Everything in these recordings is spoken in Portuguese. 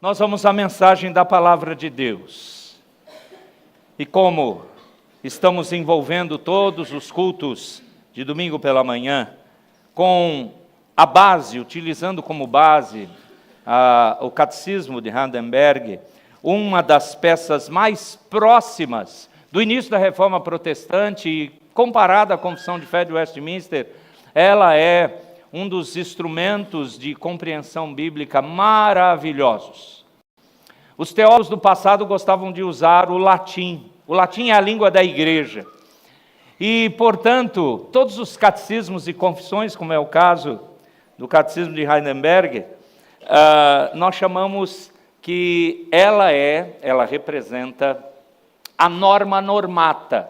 Nós vamos à mensagem da palavra de Deus. E como estamos envolvendo todos os cultos de domingo pela manhã com a base, utilizando como base o Catecismo de Heidelberg, uma das peças mais próximas do início da Reforma Protestante e comparada à Confissão de Fé de Westminster, ela é um dos instrumentos de compreensão bíblica maravilhosos. Os teólogos do passado gostavam de usar o latim. O latim é a língua da igreja. E, portanto, todos os catecismos e confissões, como é o caso do Catecismo de Heidelberg, nós chamamos que ela representa a norma normata.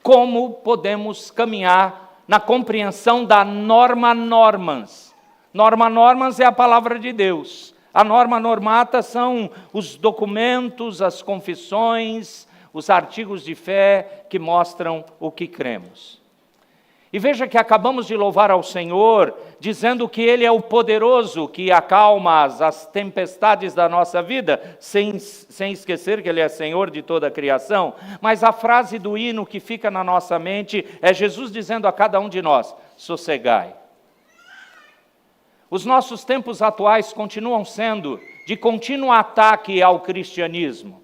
Como podemos caminhar na compreensão da norma normans. Norma normans é a palavra de Deus. A norma normata são os documentos, as confissões, os artigos de fé que mostram o que cremos. E veja que acabamos de louvar ao Senhor, dizendo que Ele é o poderoso que acalma as tempestades da nossa vida, sem esquecer que Ele é Senhor de toda a criação. Mas a frase do hino que fica na nossa mente é Jesus dizendo a cada um de nós: sossegai. Os nossos tempos atuais continuam sendo de contínuo ataque ao cristianismo.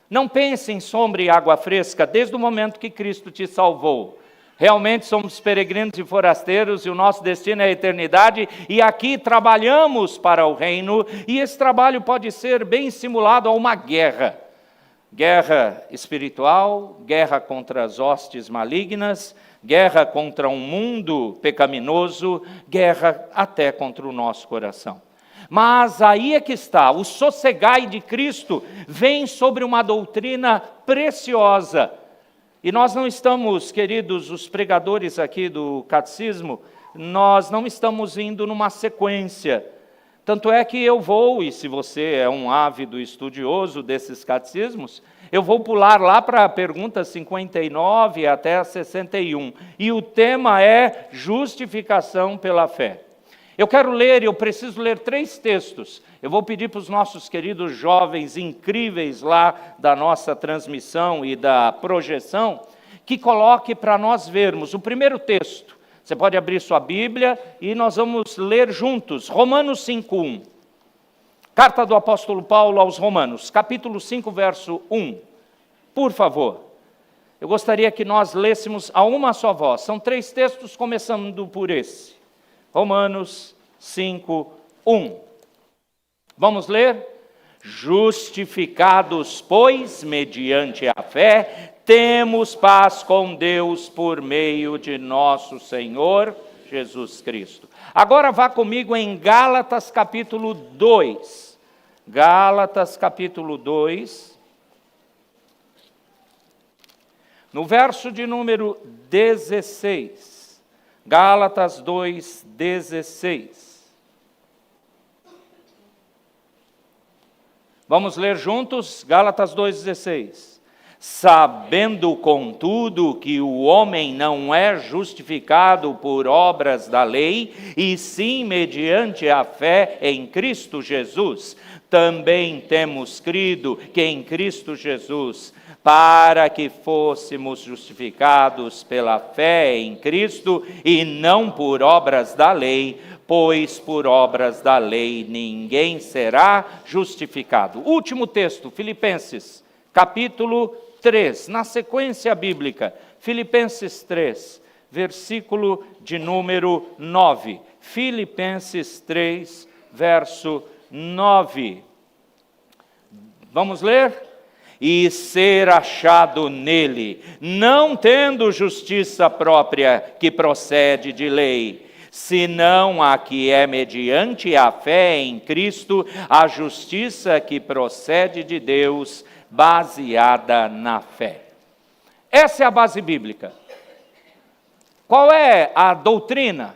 Não pense em sombra e água fresca desde o momento que Cristo te salvou. Realmente somos peregrinos e forasteiros e o nosso destino é a eternidade e aqui trabalhamos para o reino e esse trabalho pode ser bem simulado a uma guerra. Guerra espiritual, guerra contra as hostes malignas, guerra contra um mundo pecaminoso, guerra até contra o nosso coração. Mas aí é que está, o sossegai de Cristo vem sobre uma doutrina preciosa. E nós não estamos, queridos, os pregadores aqui do catecismo, nós não estamos indo numa sequência. Tanto é que eu vou, e se você é um ávido estudioso desses catecismos, eu vou pular lá para a pergunta 59 até a 61. E o tema é justificação pela fé. Eu quero ler, eu preciso ler 3 textos. Eu vou pedir para os nossos queridos jovens incríveis lá da nossa transmissão e da projeção, que coloque para nós vermos o primeiro texto. Você pode abrir sua Bíblia e nós vamos ler juntos. Romanos 5:1. Carta do apóstolo Paulo aos Romanos, capítulo 5, verso 1. Por favor, eu gostaria que nós lêssemos a uma só voz. São 3 textos, começando por esse. Romanos 5:1. Vamos ler? Justificados, pois, mediante a fé, temos paz com Deus por meio de nosso Senhor Jesus Cristo. Agora vá comigo em Gálatas capítulo 2. Gálatas capítulo 2. No verso de número 16. Gálatas 2:16. Vamos ler juntos? Gálatas 2:16. Sabendo, contudo, que o homem não é justificado por obras da lei, e sim mediante a fé em Cristo Jesus, também temos crido que em Cristo Jesus, para que fôssemos justificados pela fé em Cristo e não por obras da lei, pois por obras da lei ninguém será justificado. Último texto, Filipenses, capítulo 3, na sequência bíblica, Filipenses 3, versículo de número 9. Filipenses 3, verso 9. Vamos ler? E ser achado nele, não tendo justiça própria que procede de lei, senão a que é mediante a fé em Cristo, a justiça que procede de Deus, baseada na fé. Essa é a base bíblica. Qual é a doutrina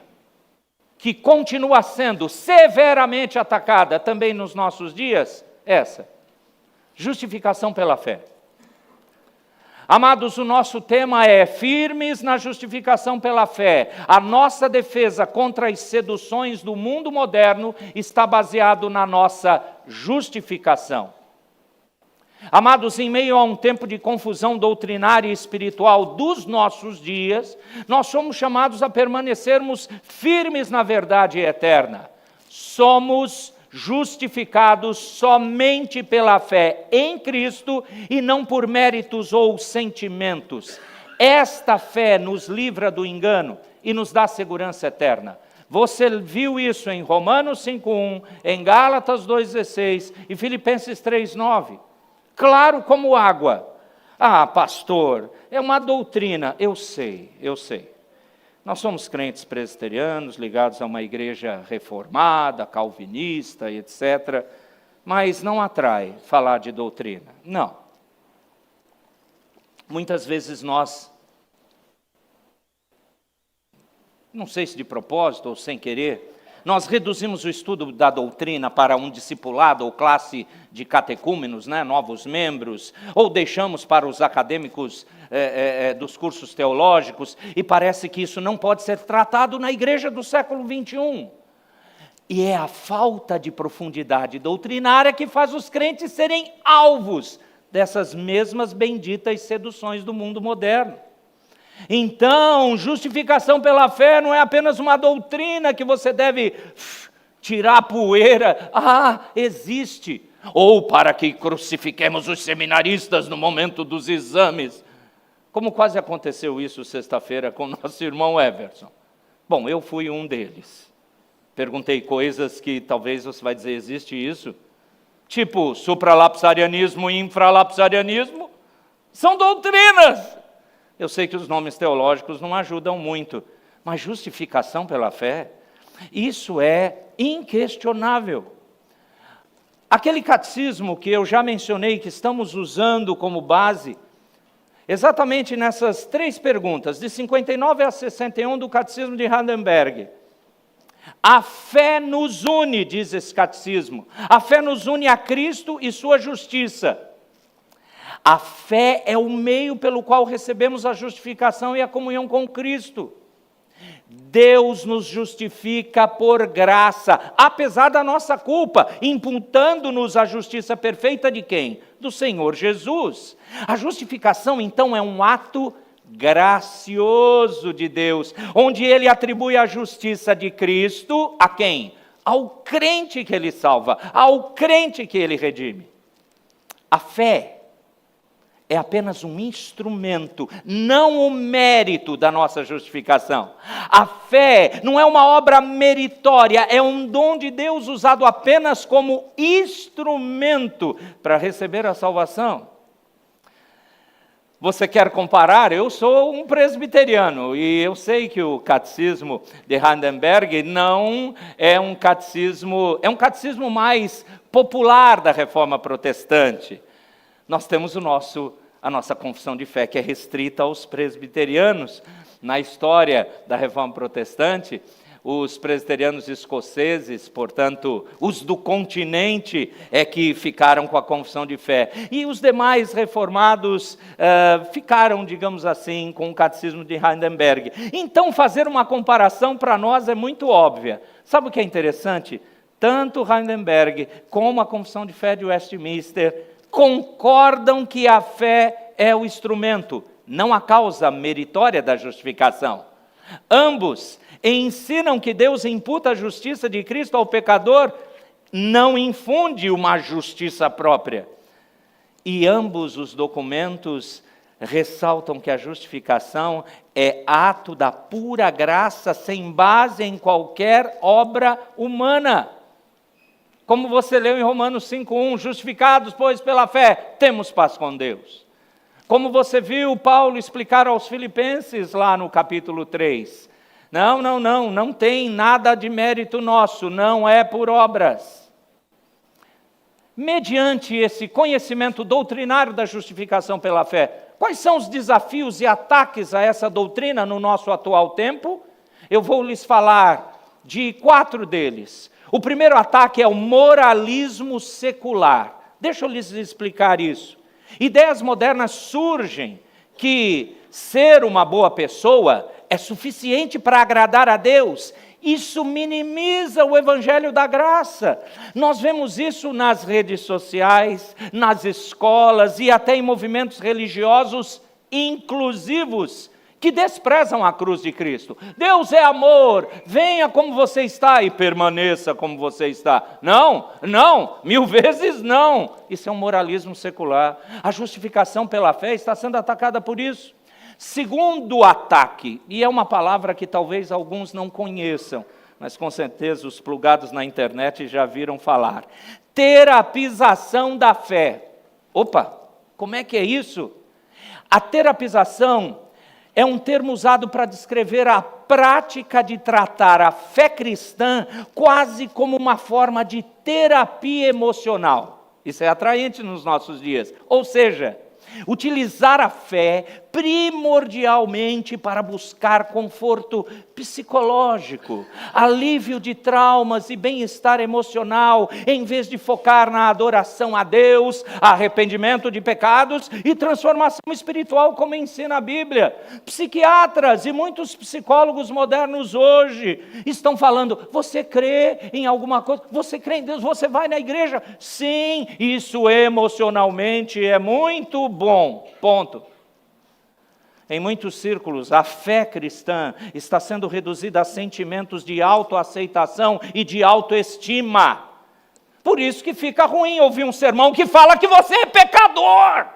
que continua sendo severamente atacada também nos nossos dias? Essa. Justificação pela fé. Amados, o nosso tema é firmes na justificação pela fé. A nossa defesa contra as seduções do mundo moderno está baseado na nossa justificação. Amados, em meio a um tempo de confusão doutrinária e espiritual dos nossos dias, nós somos chamados a permanecermos firmes na verdade eterna. Somos justificados somente pela fé em Cristo e não por méritos ou sentimentos. Esta fé nos livra do engano e nos dá segurança eterna. Você viu isso em Romanos 5:1, em Gálatas 2:16 e Filipenses 3:9. Claro como água. Ah, pastor, é uma doutrina. Eu sei. Nós somos crentes presbiterianos, ligados a uma igreja reformada, calvinista, etc. Mas não atrai falar de doutrina. Não. Muitas vezes nós, não sei se de propósito ou sem querer, nós reduzimos o estudo da doutrina para um discipulado ou classe de catecúmenos, novos membros, ou deixamos para os acadêmicos dos cursos teológicos, e parece que isso não pode ser tratado na igreja do século 21. E é a falta de profundidade doutrinária que faz os crentes serem alvos dessas mesmas benditas seduções do mundo moderno. Então, justificação pela fé não é apenas uma doutrina que você deve tirar a poeira. Ah, existe. Ou para que crucifiquemos os seminaristas no momento dos exames. Como quase aconteceu isso sexta-feira com nosso irmão Everson. Bom, eu fui um deles. Perguntei coisas que talvez você vai dizer, existe isso? Tipo, supralapsarianismo e infralapsarianismo. São doutrinas. Eu sei que os nomes teológicos não ajudam muito, mas justificação pela fé, isso é inquestionável. Aquele catecismo que eu já mencionei, que estamos usando como base, exatamente nessas 3 perguntas, de 59 a 61 do Catecismo de Heidelberg. A fé nos une, diz esse catecismo. A fé nos une a Cristo e sua justiça. A fé é o meio pelo qual recebemos a justificação e a comunhão com Cristo. Deus nos justifica por graça, apesar da nossa culpa, imputando-nos a justiça perfeita de quem? Do Senhor Jesus. A justificação, então, é um ato gracioso de Deus, onde Ele atribui a justiça de Cristo a quem? Ao crente que Ele salva, ao crente que Ele redime. A fé é apenas um instrumento, não o mérito da nossa justificação. A fé não é uma obra meritória, é um dom de Deus usado apenas como instrumento para receber a salvação. Você quer comparar? Eu sou um presbiteriano e eu sei que o catecismo de Heidelberg não é um catecismo mais popular da Reforma Protestante. Nós temos a nossa confissão de fé, que é restrita aos presbiterianos. Na história da Reforma Protestante, os presbiterianos escoceses, portanto, os do continente, é que ficaram com a confissão de fé. E os demais reformados ficaram, digamos assim, com o catecismo de Heidelberg. Então, fazer uma comparação para nós é muito óbvia. Sabe o que é interessante? Tanto Heidelberg como a confissão de fé de Westminster concordam que a fé é o instrumento, não a causa meritória da justificação. Ambos ensinam que Deus imputa a justiça de Cristo ao pecador, não infunde uma justiça própria. E ambos os documentos ressaltam que a justificação é ato da pura graça, sem base em qualquer obra humana. Como você leu em Romanos 5:1, justificados, pois, pela fé, temos paz com Deus. Como você viu Paulo explicar aos Filipenses lá no capítulo 3. Não tem nada de mérito nosso, não é por obras. Mediante esse conhecimento doutrinário da justificação pela fé, quais são os desafios e ataques a essa doutrina no nosso atual tempo? Eu vou lhes falar de 4 deles. O primeiro ataque é o moralismo secular. Deixa eu lhes explicar isso. Ideias modernas surgem que ser uma boa pessoa é suficiente para agradar a Deus. Isso minimiza o evangelho da graça. Nós vemos isso nas redes sociais, nas escolas e até em movimentos religiosos inclusivos, que desprezam a cruz de Cristo. Deus é amor, venha como você está e permaneça como você está. Não, 1000 vezes não. Isso é um moralismo secular. A justificação pela fé está sendo atacada por isso. Segundo ataque, e é uma palavra que talvez alguns não conheçam, mas com certeza os plugados na internet já viram falar. Terapização da fé. Opa, como é que é isso? A terapização é um termo usado para descrever a prática de tratar a fé cristã quase como uma forma de terapia emocional. Isso é atraente nos nossos dias. Ou seja, utilizar a fé primordialmente para buscar conforto psicológico, alívio de traumas e bem-estar emocional, em vez de focar na adoração a Deus, arrependimento de pecados e transformação espiritual, como ensina a Bíblia. Psiquiatras e muitos psicólogos modernos hoje estão falando: você crê em alguma coisa? Você crê em Deus? Você vai na igreja? Sim, isso emocionalmente é muito bom. Ponto. Em muitos círculos, a fé cristã está sendo reduzida a sentimentos de autoaceitação e de autoestima. Por isso que fica ruim ouvir um sermão que fala que você é pecador.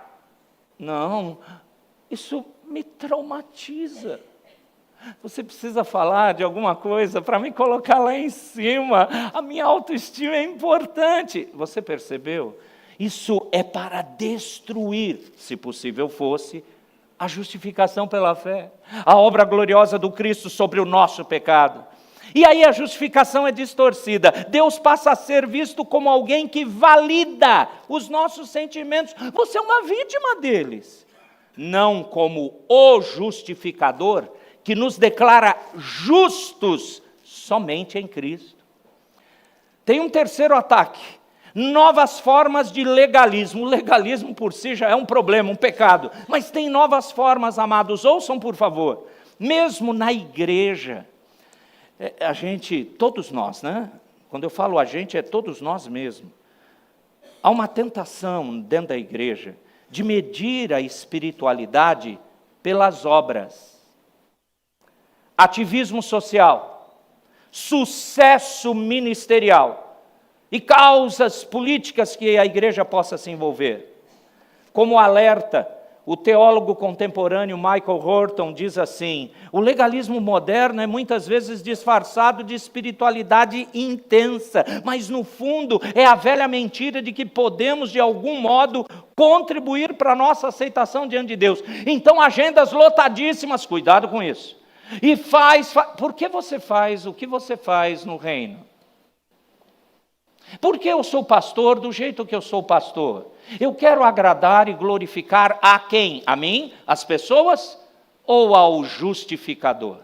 Não, isso me traumatiza. Você precisa falar de alguma coisa para me colocar lá em cima. A minha autoestima é importante. Você percebeu? Isso é para destruir, se possível fosse, a justificação pela fé, a obra gloriosa do Cristo sobre o nosso pecado. E aí a justificação é distorcida. Deus passa a ser visto como alguém que valida os nossos sentimentos. Você é uma vítima deles. Não como o justificador que nos declara justos somente em Cristo. Tem um terceiro ataque. Novas formas de legalismo. O legalismo por si já é um problema, um pecado. Mas tem novas formas, amados. Ouçam, por favor. Mesmo na igreja, a gente, todos nós, né? Quando eu falo a gente, é todos nós mesmos. Há uma tentação dentro da igreja de medir a espiritualidade pelas obras. Ativismo social. Sucesso ministerial. E causas políticas que a igreja possa se envolver. Como alerta, o teólogo contemporâneo Michael Horton diz assim: o legalismo moderno é muitas vezes disfarçado de espiritualidade intensa, mas no fundo é a velha mentira de que podemos de algum modo contribuir para a nossa aceitação diante de Deus. Então agendas lotadíssimas, cuidado com isso. E por que você faz o que você faz no reino? Por que eu sou pastor do jeito que eu sou pastor? Eu quero agradar e glorificar a quem? A mim? As pessoas? Ou ao justificador?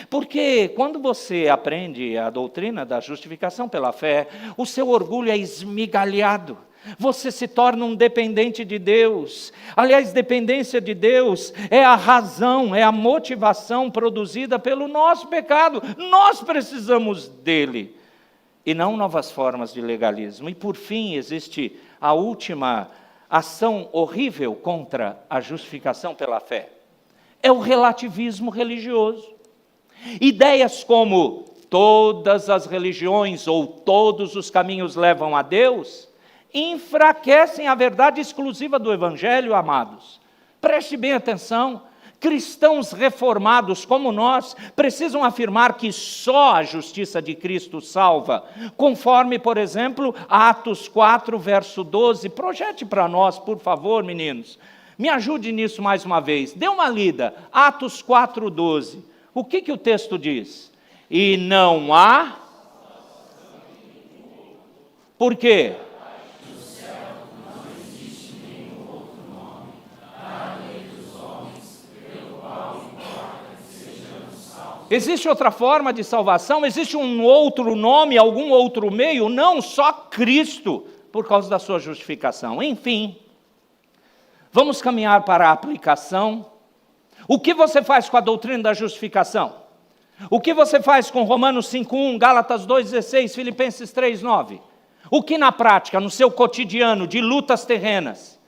Porque quando você aprende a doutrina da justificação pela fé, o seu orgulho é esmigalhado. Você se torna um dependente de Deus. Aliás, dependência de Deus é a razão, é a motivação produzida pelo nosso pecado. Nós precisamos dele. E não novas formas de legalismo. E por fim, existe a última ação horrível contra a justificação pela fé. É o relativismo religioso. Ideias como todas as religiões ou todos os caminhos levam a Deus, enfraquecem a verdade exclusiva do Evangelho, amados. Preste bem atenção. Cristãos reformados como nós precisam afirmar que só a justiça de Cristo salva, conforme, por exemplo, Atos 4, verso 12. Projete para nós, por favor, meninos. Me ajude nisso mais uma vez. Dê uma lida. Atos 4, 12. O que o texto diz? E não há... Por quê? Existe outra forma de salvação? Existe um outro nome, algum outro meio? Não, só Cristo, por causa da sua justificação. Enfim, Vamos caminhar para a aplicação. O que você faz com a doutrina da justificação? O que você faz com Romanos 5:1, Gálatas 2:16, Filipenses 3:9? O que na prática, no seu cotidiano de lutas terrenas,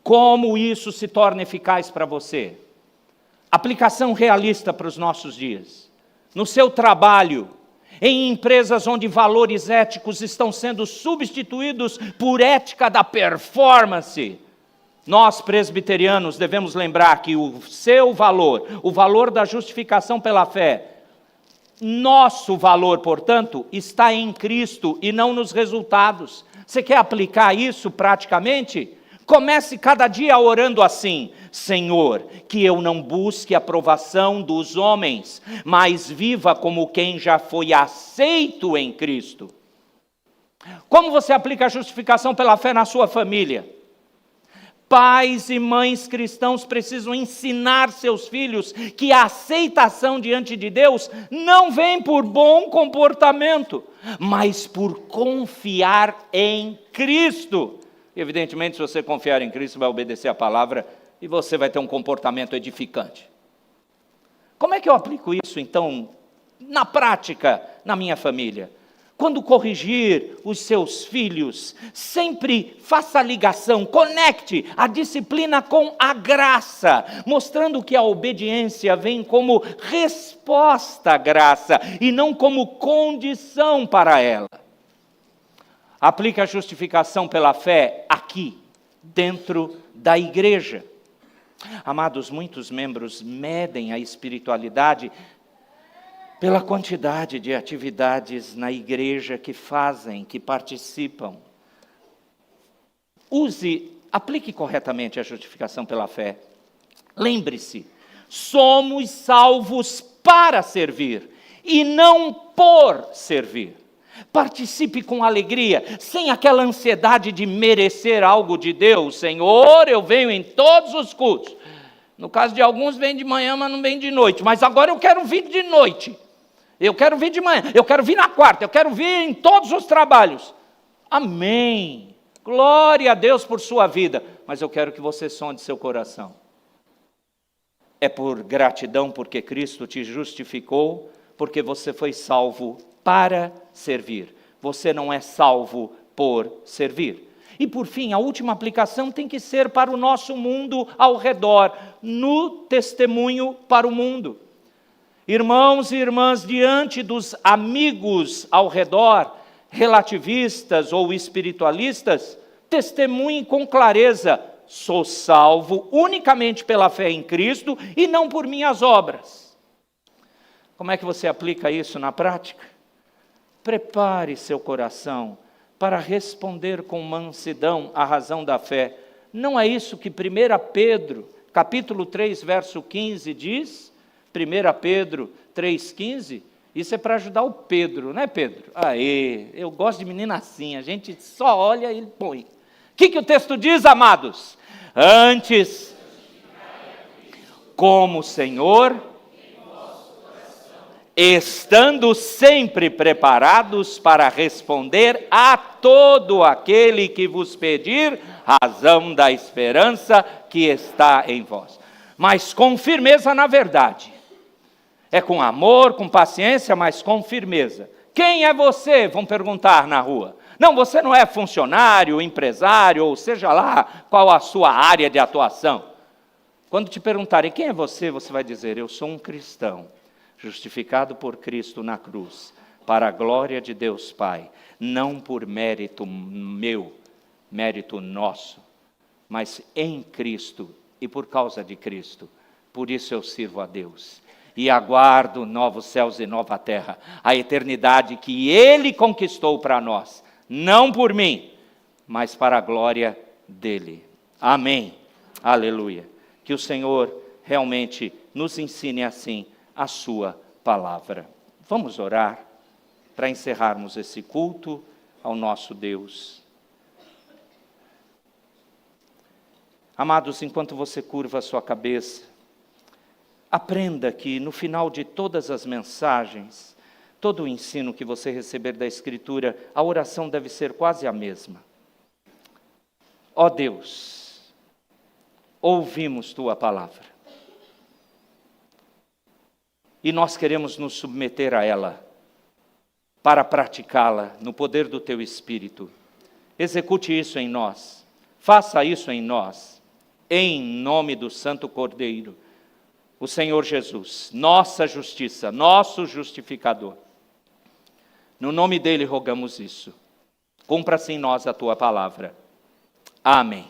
como isso se torna eficaz para você? Aplicação realista para os nossos dias. No seu trabalho, em empresas onde valores éticos estão sendo substituídos por ética da performance. Nós, presbiterianos, devemos lembrar que o seu valor, o valor da justificação pela fé, nosso valor, portanto, está em Cristo e não nos resultados. Você quer aplicar isso praticamente? Comece cada dia orando assim: Senhor, que eu não busque a aprovação dos homens, mas viva como quem já foi aceito em Cristo. Como você aplica a justificação pela fé na sua família? Pais e mães cristãos precisam ensinar seus filhos que a aceitação diante de Deus não vem por bom comportamento, mas por confiar em Cristo. Evidentemente, se você confiar em Cristo, vai obedecer a palavra e você vai ter um comportamento edificante. Como é que eu aplico isso, então, na prática, na minha família? Quando corrigir os seus filhos, sempre faça a ligação, conecte a disciplina com a graça, mostrando que a obediência vem como resposta à graça e não como condição para ela. Aplique a justificação pela fé aqui, dentro da igreja. Amados, muitos membros medem a espiritualidade pela quantidade de atividades na igreja que fazem, que participam. Aplique corretamente a justificação pela fé. Lembre-se, somos salvos para servir e não por servir. Participe com alegria, sem aquela ansiedade de merecer algo de Deus. Senhor, eu venho em todos os cultos. No caso de alguns, vem de manhã, mas não vem de noite. Mas agora eu quero vir de noite. Eu quero vir de manhã, eu quero vir na quarta, eu quero vir em todos os trabalhos. Amém. Glória a Deus por sua vida. Mas eu quero que você sonde seu coração. É por gratidão porque Cristo te justificou, porque você foi salvo para servir. Você não é salvo por servir. E por fim, a última aplicação tem que ser para o nosso mundo ao redor, no testemunho para o mundo. Irmãos e irmãs, diante dos amigos ao redor, relativistas ou espiritualistas, testemunhem com clareza: sou salvo unicamente pela fé em Cristo e não por minhas obras. Como é que você aplica isso na prática? Prepare seu coração para responder com mansidão à razão da fé. Não é isso que 1 Pedro, capítulo 3, verso 15 diz? 1 Pedro 3,15, isso é para ajudar o Pedro, né, Pedro? Eu gosto de menina assim, a gente só olha e põe. O que o texto diz, amados? Antes, como o Senhor, estando sempre preparados para responder a todo aquele que vos pedir razão da esperança que está em vós. Mas com firmeza na verdade. É com amor, com paciência, mas com firmeza. Quem é você? Vão perguntar na rua. Não, você não é funcionário, empresário, ou seja lá qual a sua área de atuação. Quando te perguntarem quem é você, você vai dizer: eu sou um cristão, justificado por Cristo na cruz, para a glória de Deus Pai, não por mérito meu, mérito nosso, mas em Cristo e por causa de Cristo. Por isso eu sirvo a Deus. E aguardo novos céus e nova terra, a eternidade que Ele conquistou para nós, não por mim, mas para a glória dEle. Amém. Aleluia. Que o Senhor realmente nos ensine assim a sua palavra. Vamos orar para encerrarmos esse culto ao nosso Deus. Amados, enquanto você curva a sua cabeça, aprenda que no final de todas as mensagens, todo o ensino que você receber da Escritura, a oração deve ser quase a mesma. Ó Deus, ouvimos tua palavra. E nós queremos nos submeter a ela, para praticá-la no poder do teu Espírito. Execute isso em nós, faça isso em nós, em nome do Santo Cordeiro, o Senhor Jesus, nossa justiça, nosso justificador. No nome dele rogamos isso. Cumpra-se em nós a tua palavra. Amém.